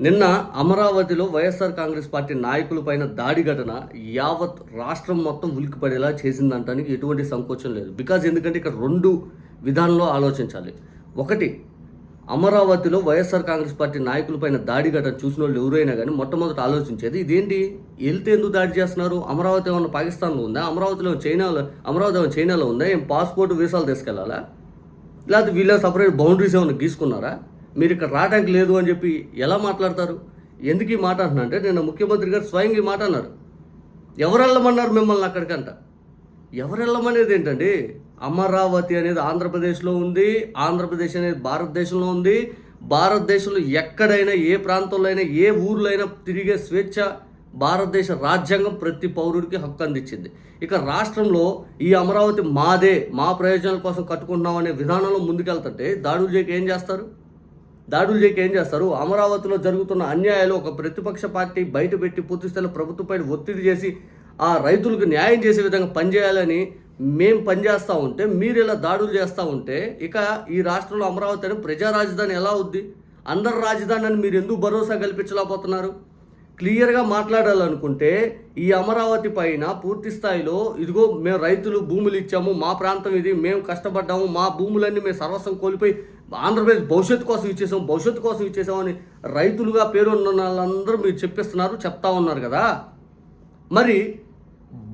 నిన్న అమరావతిలో వైఎస్ఆర్ కాంగ్రెస్ పార్టీ నాయకుల పైన దాడి ఘటన యావత్ రాష్ట్రం మొత్తం ఉలిక్కిపడేలా చేసిందంటానికి ఎటువంటి సంకోచం లేదు. ఎందుకంటే ఇక్కడ రెండు విధానంలో ఆలోచించాలి. ఒకటి, అమరావతిలో వైఎస్ఆర్ కాంగ్రెస్ పార్టీ నాయకుల పైన దాడి ఘటన చూసిన వాళ్ళు ఎవరైనా కానీ మొట్టమొదటి ఆలోచించేది ఇదేంటి, వెళ్తే ఎందుకు దాడి చేస్తున్నారు? అమరావతి ఏమన్నా పాకిస్తాన్లో ఉందా? అమరావతి ఏమైనా చైనాలో ఉందా? ఏం పాస్పోర్ట్ వీసాలు తీసుకెళ్లాలా? లేకపోతే వీళ్ళ సపరేట్ బౌండరీస్ ఏమైనా గీసుకున్నారా? మీరు ఇక్కడ రావడానికి లేదు అని చెప్పి ఎలా మాట్లాడతారు? ఎందుకు ఈ మాట అంటున్నా అంటే, నిన్న ముఖ్యమంత్రి గారు స్వయంగా ఈ మాట అన్నారు. ఎవరు వెళ్ళమన్నారు మిమ్మల్ని అక్కడికంట? ఎవరు వెళ్ళమనేది ఏంటండి? అమరావతి అనేది ఆంధ్రప్రదేశ్లో ఉంది, ఆంధ్రప్రదేశ్ అనేది భారతదేశంలో ఉంది. భారతదేశంలో ఎక్కడైనా, ఏ ప్రాంతంలో అయినా, ఏ ఊర్లో అయినా తిరిగే స్వేచ్ఛ భారతదేశ రాజ్యాంగం ప్రతి పౌరుడికి హక్కు అందించింది. ఇక రాష్ట్రంలో ఈ అమరావతి మాదే, మా ప్రయోజనాల కోసం కట్టుకుంటున్నాం అనే విధానంలో ముందుకెళ్తుంటే దాడులు చేయక ఏం చేస్తారు? అమరావతిలో జరుగుతున్న అన్యాయాలు ఒక ప్రతిపక్ష పార్టీ బయటపెట్టి పూర్తిస్థాయిలో ప్రభుత్వంపై ఒత్తిడి చేసి ఆ రైతులకు న్యాయం చేసే విధంగా పనిచేయాలని మేము పనిచేస్తూ ఉంటే, మీరు ఇలా దాడులు చేస్తూ ఉంటే, ఇక ఈ రాష్ట్రంలో అమరావతి అని ప్రజా రాజధాని ఎలా అవుద్ది? అందరి రాజధాని అని మీరు ఎందుకు భరోసా కల్పించలేకపోతున్నారు? క్లియర్గా మాట్లాడాలనుకుంటే, ఈ అమరావతి పైన పూర్తి స్థాయిలో ఇదిగో మేము రైతులు భూములు ఇచ్చాము, మా ప్రాంతం ఇది, మేము కష్టపడ్డాము, మా భూములన్నీ మేము సర్వస్వం కోల్పోయి ఆంధ్రప్రదేశ్ భవిష్యత్తు కోసం ఇచ్చేసాం అని రైతులుగా పేరు ఉన్న వాళ్ళందరూ మీరు చెప్తా ఉన్నారు కదా. మరి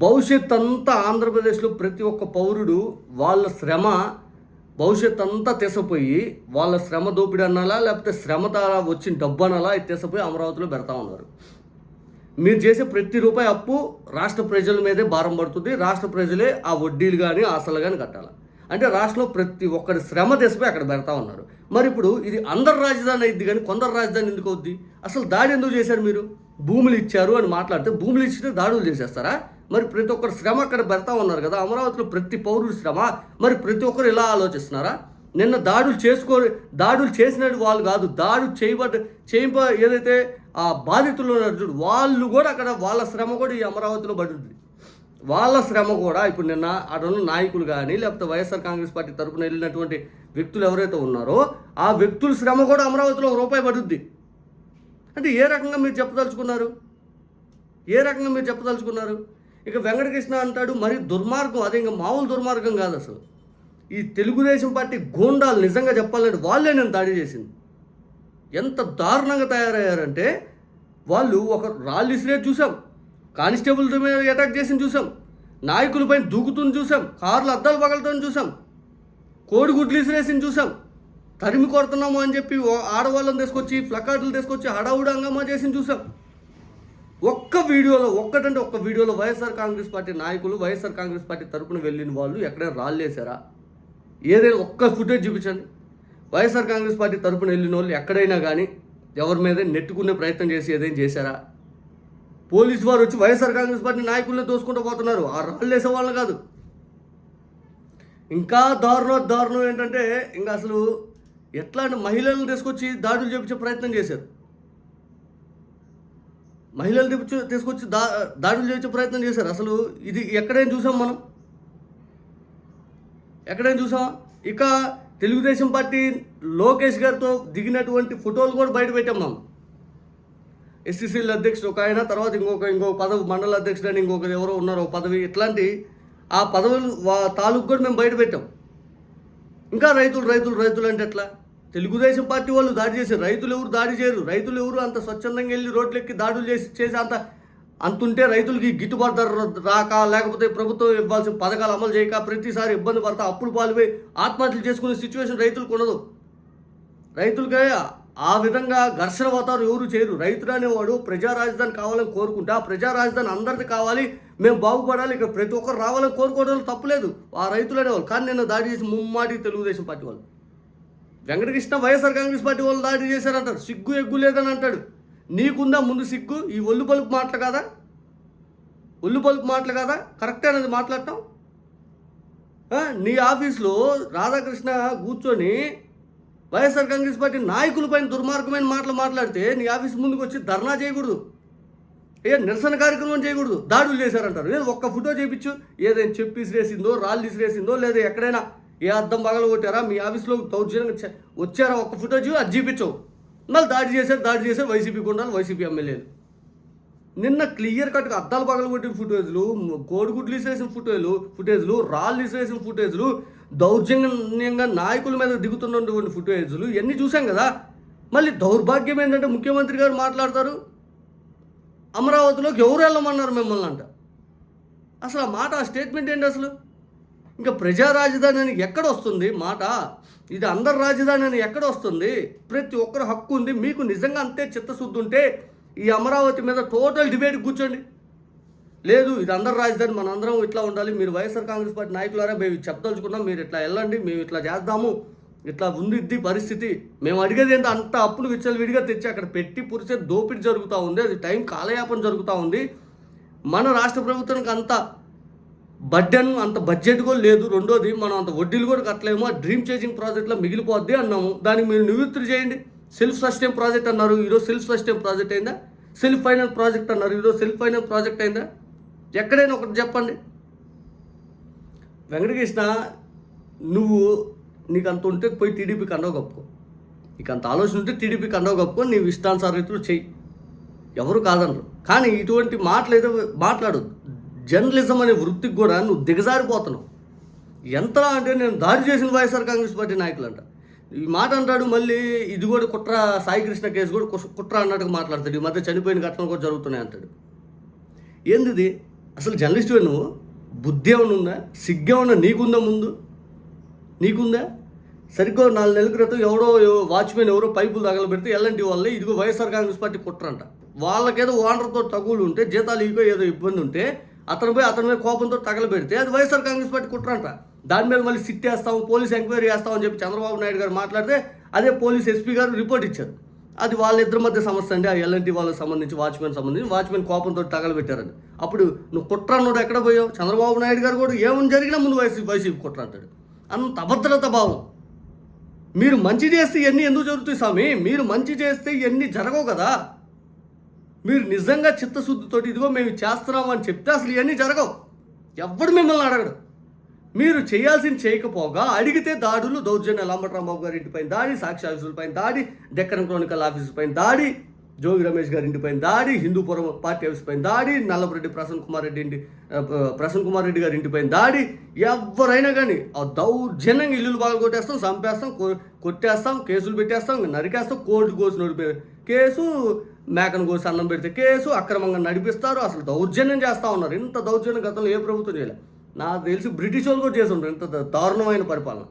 భవిష్యత్ అంతా ఆంధ్రప్రదేశ్లో ప్రతి ఒక్క పౌరుడు వాళ్ళ శ్రమ భవిష్యత్ అంతా తీసపోయి, వాళ్ళ శ్రమ దోపిడీ అనాలా, లేకపోతే శ్రమ ద్వారా వచ్చిన డబ్బు అనాలా, ఇది తీసపోయి అమరావతిలో పెడతా ఉన్నారు. మీరు చేసే ప్రతి రూపాయి అప్పు రాష్ట్ర ప్రజల మీదే భారం పడుతుంది. రాష్ట్ర ప్రజలే ఆ వడ్డీలు కానీ ఆశలు కానీ కట్టాలి. అంటే రాష్ట్రంలో ప్రతి ఒక్కరి శ్రమ తీసిపోయి అక్కడ పెడతా ఉన్నారు. మరి ఇప్పుడు ఇది అందరి రాజధాని అయింది కానీ కొందరు రాజధాని ఎందుకు అవుద్ది? అసలు దాడి ఎందుకు చేశారు? మీరు భూములు ఇచ్చారు అని మాట్లాడితే భూములు ఇచ్చితే దాడులు చేసేస్తారా? మరి ప్రతి ఒక్కరి శ్రమ అక్కడ పెడతా ఉన్నారు కదా, అమరావతిలో ప్రతి పౌరుడి శ్రమ. మరి ప్రతి ఒక్కరు ఇలా ఆలోచిస్తున్నారా? నిన్న దాడులు చేసిన వాళ్ళు కాదు, ఏదైతే ఆ బాధితులు ఉన్నారు చూడు, వాళ్ళు కూడా అక్కడ వాళ్ళ శ్రమ కూడా ఈ అమరావతిలో పడుతుంది. వాళ్ళ శ్రమ కూడా ఇప్పుడు నిన్న అటున్న నాయకులు కానీ, లేకపోతే వైఎస్ఆర్ కాంగ్రెస్ పార్టీ తరఫున వెళ్ళినటువంటి వ్యక్తులు ఎవరైతే ఉన్నారో ఆ వ్యక్తుల శ్రమ కూడా అమరావతిలో రూపాయి పడుద్ది. అంటే ఏ రకంగా మీరు చెప్పదలుచుకున్నారు? ఇక వెంకటకృష్ణ అంటాడు మరి దుర్మార్గం, అదే ఇంకా మామూలు దుర్మార్గం కాదు అసలు. ఈ తెలుగుదేశం పార్టీ గోండాలు నిజంగా చెప్పాలంటే వాళ్ళే నేను దాడి చేసింది. ఎంత దారుణంగా తయారయ్యారంటే, వాళ్ళు ఒక రాళ్ళు ఇసిరేది చూసాం, కానిస్టేబుల్ మీద అటాక్ చేసి చూసాం, నాయకులపైన దూకుతుంది చూసాం, కార్లు అద్దాలు పగలతో చూసాం, కోడిగుడ్లు ఇసిరేసింది చూసాం, తరిమి కొడుతున్నాము అని చెప్పి ఆడవాళ్ళని తీసుకొచ్చి ప్లకార్డులు తీసుకొచ్చి హడావుడి హంగామా చేసి చూసాం. ఒక్క వీడియోలో వైఎస్ఆర్ కాంగ్రెస్ పార్టీ నాయకులు, వైఎస్ఆర్ కాంగ్రెస్ పార్టీ తరపున వెళ్ళిన వాళ్ళు ఎక్కడైనా రాళ్ళు వేసారా? ఏదైనా ఒక్క ఫుటేజ్ చూపించండి. వైఎస్ఆర్ కాంగ్రెస్ పార్టీ తరపున వెళ్ళిన వాళ్ళు ఎక్కడైనా కానీ ఎవరి మీద నెట్టుకునే ప్రయత్నం చేసి ఏదైనా చేశారా? పోలీసు వారు వచ్చి వైఎస్ఆర్ కాంగ్రెస్ పార్టీ నాయకుల్ని దోసుకుంటూ పోతున్నారు, ఆ రాళ్ళు వేసే వాళ్ళు కాదు. ఇంకా దారుణం ఏంటంటే, ఇంకా అసలు ఎట్లాంటి మహిళలను తీసుకొచ్చి దాడులు చేపించే ప్రయత్నం చేశారు. తీసుకొచ్చి దాడులు చేసే ప్రయత్నం చేశారు. అసలు ఇది ఎక్కడైనా చూసామా? ఇక తెలుగుదేశం పార్టీ లోకేష్ గారితో దిగినటువంటి ఫోటోలు కూడా బయట పెట్టాం మనం. ఎస్సీసీల అధ్యక్షుడు ఒక ఆయన, తర్వాత ఇంకో పదవి, మండల అధ్యక్షుడు అని ఇంకొకరు ఎవరో ఉన్నారు పదవి, ఇట్లాంటి ఆ పదవులు తాలూకు కూడా మేము బయట పెట్టాం. ఇంకా రైతులు అంటే ఎట్లా? తెలుగుదేశం పార్టీ వాళ్ళు దాడి చేశారు, రైతులు ఎవరు దాడి చేయరు. రైతులు ఎవరు అంత స్వచ్ఛందంగా వెళ్ళి రోడ్లెక్కి దాడులు చేసి అంతుంటే రైతులకి గిట్టుబాటు ధర రాక, లేకపోతే ప్రభుత్వం ఇవ్వాల్సిన పథకాలు అమలు చేయక ప్రతిసారి ఇబ్బంది పడతా అప్పులు పాల్పోయి ఆత్మహత్యలు చేసుకునే సిచ్యువేషన్ రైతులకు ఉండదు. రైతులకే ఆ విధంగా ఘర్షణ వాతావరణం ఎవరు చేయరు. రైతులు అనేవాడు ప్రజా రాజధాని కావాలని కోరుకుంటే, ఆ ప్రజా రాజధాని అందరిది కావాలి, మేము బాగుపడాలి, ఇక్కడ ప్రతి ఒక్కరు రావాలని కోరుకోవడం తప్పులేదు ఆ రైతులు అనేవాళ్ళు. కానీ నిన్న దాడి చేసి ముమ్మాటి తెలుగుదేశం పార్టీ వాళ్ళు. వెంకటకృష్ణ వైఎస్ఆర్ కాంగ్రెస్ పార్టీ వాళ్ళు దాడి చేశారంటారు, సిగ్గు ఎగ్గు లేదని అంటాడు. నీకుందా ముందు సిగ్గు? ఈ ఒళ్ళు పలుపు మాటలు కాదా కరెక్టే అనేది మాట్లాడటం? నీ ఆఫీస్లో రాధాకృష్ణ కూర్చొని వైఎస్ఆర్ కాంగ్రెస్ పార్టీ నాయకులపైన దుర్మార్గమైన మాటలు మాట్లాడితే నీ ఆఫీస్ ముందుకు వచ్చి ధర్నా చేయకూడదు, నిరసన కార్యక్రమం చేయకూడదు. దాడులు చేశారంటారు. లేదు ఒక్క ఫోటో చేయించు, ఏదైనా చెప్పి ఇసిరేసిందో, రాళ్ళు ఇసిరేసిందో, లేదా ఎక్కడైనా ఏ అద్దం పగల కొట్టారా, మీ ఆఫీస్లో దౌర్జన్యంగా వచ్చారా, ఒక్క ఫోటో అది చూపించవు. మళ్ళీ దాడి చేశారు వైసీపీ గుండాలు, వైసీపీ ఎమ్మెల్యేలు. నిన్న క్లియర్ కట్గా అద్దాలు పగలగొట్టిన ఫుటేజ్లు, కోడిగుడ్లు వేసేసిన ఫుటేజ్లు, రాళ్ళు వేసేసిన ఫుటేజ్లు, దౌర్జన్యంగా నాయకుల మీద దిగుతున్నటువంటి ఫుటేజ్లు ఇవన్నీ చూసాం కదా. మళ్ళీ దౌర్భాగ్యం ఏంటంటే ముఖ్యమంత్రి గారు మాట్లాడతారు, అమరావతిలోకి ఎవరు వెళ్ళమన్నారు మిమ్మల్ని అంట. అసలు ఆ మాట, ఆ స్టేట్మెంట్ ఏంటి అసలు? ఇంకా ప్రజా రాజధాని అని ఎక్కడ వస్తుంది మాట? ఇది అందరి రాజధాని అని ఎక్కడ వస్తుంది? ప్రతి ఒక్కరు హక్కు ఉంది. మీకు నిజంగా అంతే చిత్తశుద్ధి ఉంటే ఈ అమరావతి మీద టోటల్ డిబేట్ కూర్చోండి. లేదు ఇది అందరి రాజధాని, మనందరం ఇట్లా ఉండాలి, మీరు వైఎస్ఆర్ కాంగ్రెస్ పార్టీ నాయకులారా మేము చెప్పదలుచుకున్నాం, మీరు ఇట్లా వెళ్ళండి, మేము ఇట్లా చేద్దాము, ఇట్లా ఉంది పరిస్థితి, మేము అడిగేది ఏంటో అంత అప్పులు విడిగా తెచ్చి అక్కడ పెట్టి పురిసే దోపిడీ జరుగుతూ ఉంది, అది టైం కాలయాపన జరుగుతూ ఉంది. మన రాష్ట్ర ప్రభుత్వానికి అంత అంత బడ్జెట్ కూడా లేదు. రెండోది మనం అంత వడ్డీలు కూడా కట్టలేము, ఆ డ్రీమ్ చేంజింగ్ ప్రాజెక్ట్లో మిగిలిపోద్ది అన్నాము. దానికి మీరు నివృత్తి చేయండి. సెల్ఫ్ సస్టైన్ ప్రాజెక్ట్ అన్నారు, ఈరోజు సెల్ఫ్ సస్టైన్ ప్రాజెక్ట్ అయిందా? సెల్ఫ్ ఫైనాన్స్ ప్రాజెక్ట్ అన్నారు, ఈరోజు సెల్ఫ్ ఫైనాన్స్ ప్రాజెక్ట్ అయిందా? ఎక్కడైనా ఒకటి చెప్పండి. వెంకటకృష్ణ, నీకు అంత ఉంటే పోయి టీడీపీ కండవ కప్పుకో, నీకు అంత ఆలోచన ఉంటే టీడీపీ కండవ కప్పుకో, నీవు ఇష్టానుసార రీతిలో చెయ్యి, ఎవరు కాదనరు. కానీ ఇటువంటి మాటలు ఏదో మాట్లాడు. జర్నలిజం అనే వృత్తికి కూడా నువ్వు దిగజారిపోతున్నావు. ఎంతలా అంటే నేను దాడి చేసిన వైఎస్ఆర్ కాంగ్రెస్ పార్టీ నాయకులు అంట ఈ మాట అంటాడు. మళ్ళీ ఇది కూడా కుట్ర, సాయికృష్ణ కేసు కూడా కుట్ర అన్నట్టుగా మాట్లాడతాడు. ఈ మధ్య చనిపోయిన ఘటనలు కూడా జరుగుతున్నాయి అంటాడు. ఏంది ఇది? అసలు జర్నలిస్టు నువ్వు? బుద్ధి ఏమైనా ఉందా? సిగ్గేమన్నా నీకుందా? ముందు నీకుందా? సరిగ్గా 4 నెలల క్రితం వాచ్మెన్ ఎవరో పైపులు తగలబెడితే ఎల్ఎన్టీ వాళ్ళే ఇదిగో వైఎస్ఆర్ కాంగ్రెస్ పార్టీ కుట్ర అంట. వాళ్ళకేదో ఓనర్తో తగులు ఉంటే, జీతాలు ఇగో ఏదో ఇబ్బంది ఉంటే అతని మీద కోపంతో తగలబెడితే అది వైఎస్ఆర్ కాంగ్రెస్ పార్టీ కుట్ర అంట. దాని మీద మళ్ళీ సిట్ వేస్తాము, పోలీస్ ఎంక్వైరీ చేస్తామని చెప్పి చంద్రబాబు నాయుడు గారు మాట్లాడితే అదే పోలీస్ ఎస్పీ గారు రిపోర్ట్ ఇచ్చారు. అది వాళ్ళిద్దరి మధ్య సమస్య అండి, ఆ ఎల్ఎన్టీ వాళ్ళకి సంబంధించి వాచ్మెన్ కోపంతో తగలబెట్టారని. అప్పుడు నువ్వు కుట్ర అన్నాడు ఎక్కడ పోయావు? చంద్రబాబు నాయుడు గారు కూడా ఏమని జరిగినా ముందు వైసీపీ కుట్ర అంటాడు. అంత అభద్రత భావం. మీరు మంచి చేస్తే ఇవన్నీ ఎందుకు జరుగుతాయి స్వామి? మీరు మంచి చేస్తే ఇవన్నీ జరగవు కదా. మీరు నిజంగా చిత్తశుద్ధితోటి ఇదిగో మేము చేస్తున్నాము అని చెప్తే అసలు ఇవన్నీ జరగవు. ఎవడు మిమ్మల్ని అడగడు. మీరు చేయాల్సింది చేయకపోగా అడిగితే దాడులు, దౌర్జన్యాలు, లంబటరాంబాబు గారి ఇంటిపైన దాడి, సాక్షి ఆఫీసులపైన దాడి, డెక్కన్ క్రానికల్ ఆఫీసు పైన దాడి, జోగి రమేష్ గారి ఇంటిపైన దాడి, హిందూపురం పార్టీ ఆఫీస్ పైన దాడి, నల్లపురెడ్డి ప్రసన్న కుమార్ రెడ్డి గారి ఇంటిపైన దాడి. ఎవరైనా కానీ ఆ దౌర్జన్యంగా ఇల్లులు బాగా కొట్టేస్తాం, చంపేస్తాం, కొట్టేస్తాం, కేసులు పెట్టేస్తాం, నరికేస్తాం. కోర్టు కోసి కేసు, మేకను కోసి అన్నం పెడితే కేసు, అక్రమంగా నడిపిస్తారు. అసలు దౌర్జన్యం చేస్తూ ఉన్నారు. ఇంత దౌర్జన్యం గతంలో ఏ ప్రభుత్వం చేయలేదు. నాకు తెలిసి బ్రిటిష్ వాళ్ళు కూడా చేసి ఉంటారు ఇంత దారుణమైన పరిపాలన.